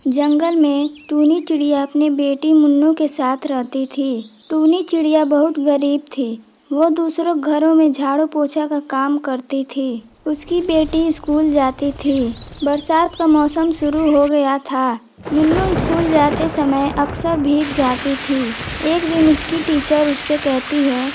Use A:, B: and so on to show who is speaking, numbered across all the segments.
A: जंगल में टूनी चिड़िया अपनी बेटी मुन्नू के साथ रहती थी। टूनी चिड़िया बहुत गरीब थी। वो दूसरों घरों में झाड़ू पोछा का काम करती थी। उसकी बेटी स्कूल जाती थी। बरसात का मौसम शुरू हो गया था। मुन्नू स्कूल जाते समय अक्सर भीग जाती थी। एक दिन उसकी टीचर उससे कहती है,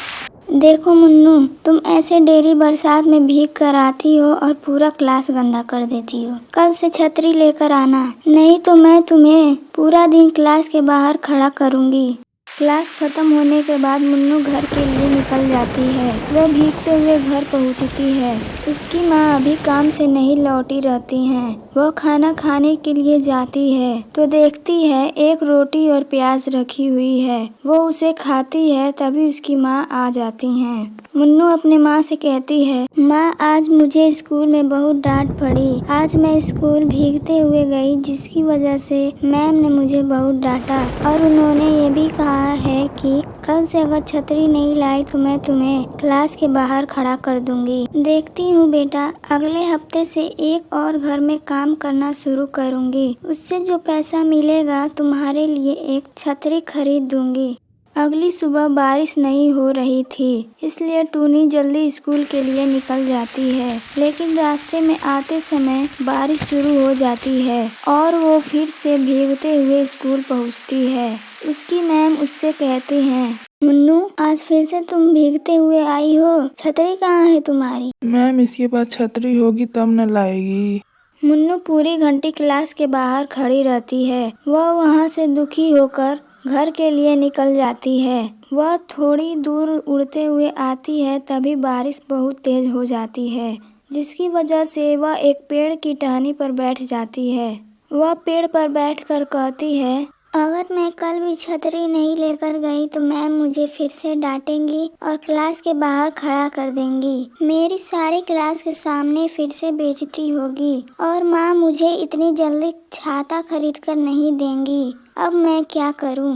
A: देखो मुन्नू, तुम ऐसे डेली बरसात में भीग कर आती हो और पूरा क्लास गंदा कर देती हो। कल से छतरी लेकर आना, नहीं तो मैं तुम्हें पूरा दिन क्लास के बाहर खड़ा करूंगी। क्लास खत्म होने के बाद मुन्नू घर के लिए निकल जाती है। वह भीगते हुए घर पहुंचती है। उसकी माँ अभी काम से नहीं लौटी रहती हैं। वह खाना खाने के लिए जाती है तो देखती है एक रोटी और प्याज रखी हुई है। वो उसे खाती है, तभी उसकी माँ आ जाती हैं। मुन्नू अपने माँ से कहती है, माँ, आज मुझे स्कूल में बहुत डांट पड़ी। आज मैं स्कूल भीगते हुए गई, जिसकी वजह से मैम ने मुझे बहुत डांटा और उन्होंने ये भी कहा है कि कल से अगर छतरी नहीं लाई तो मैं तुम्हें क्लास के बाहर खड़ा कर दूंगी। देखती हूँ बेटा, अगले हफ्ते से एक और घर में काम करना शुरू करूंगी। उससे जो पैसा मिलेगा तुम्हारे लिए एक छतरी खरीद दूंगी। अगली सुबह बारिश नहीं हो रही थी, इसलिए टूनी जल्दी स्कूल के लिए निकल जाती है। लेकिन रास्ते में आते समय बारिश शुरू हो जाती है और वो फिर से भीगते हुए स्कूल पहुंचती है। उसकी मैम उससे कहती हैं, मुन्नू, आज फिर से तुम भीगते हुए आई हो। छतरी कहाँ है तुम्हारी?
B: मैम, इसके पास छतरी होगी तब न लाएगी।
A: मुन्नू पूरी घंटी क्लास के बाहर खड़ी रहती है। वह वहाँ से दुखी होकर घर के लिए निकल जाती है। वह थोड़ी दूर उड़ते हुए आती है, तभी बारिश बहुत तेज हो जाती है, जिसकी वजह से वह एक पेड़ की टहनी पर बैठ जाती है। वह पेड़ पर बैठकर कहती है, अगर मैं कल भी छतरी नहीं लेकर गई तो मैम मुझे फिर से डांटेंगी और क्लास के बाहर खड़ा कर देंगी। मेरी सारी क्लास के सामने फिर से बेइज्जती होगी और माँ मुझे इतनी जल्दी छाता खरीद कर नहीं देंगी। अब मैं क्या करूँ?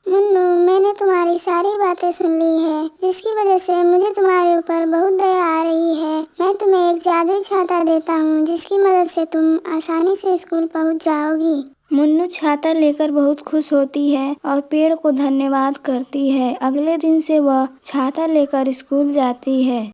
A: मुन्नू, मैंने तुम्हारी सारी बातें सुन ली है, जिसकी वजह से मुझे तुम्हारे ऊपर बहुत दया आ रही है। मैं तुम्हें एक जादुई छाता देता हूँ, जिसकी मदद से तुम आसानी से स्कूल पहुँच जाओगी। मुन्नू छाता लेकर बहुत खुश होती है और पेड़ को धन्यवाद करती है। अगले दिन से वह छाता लेकर स्कूल जाती है।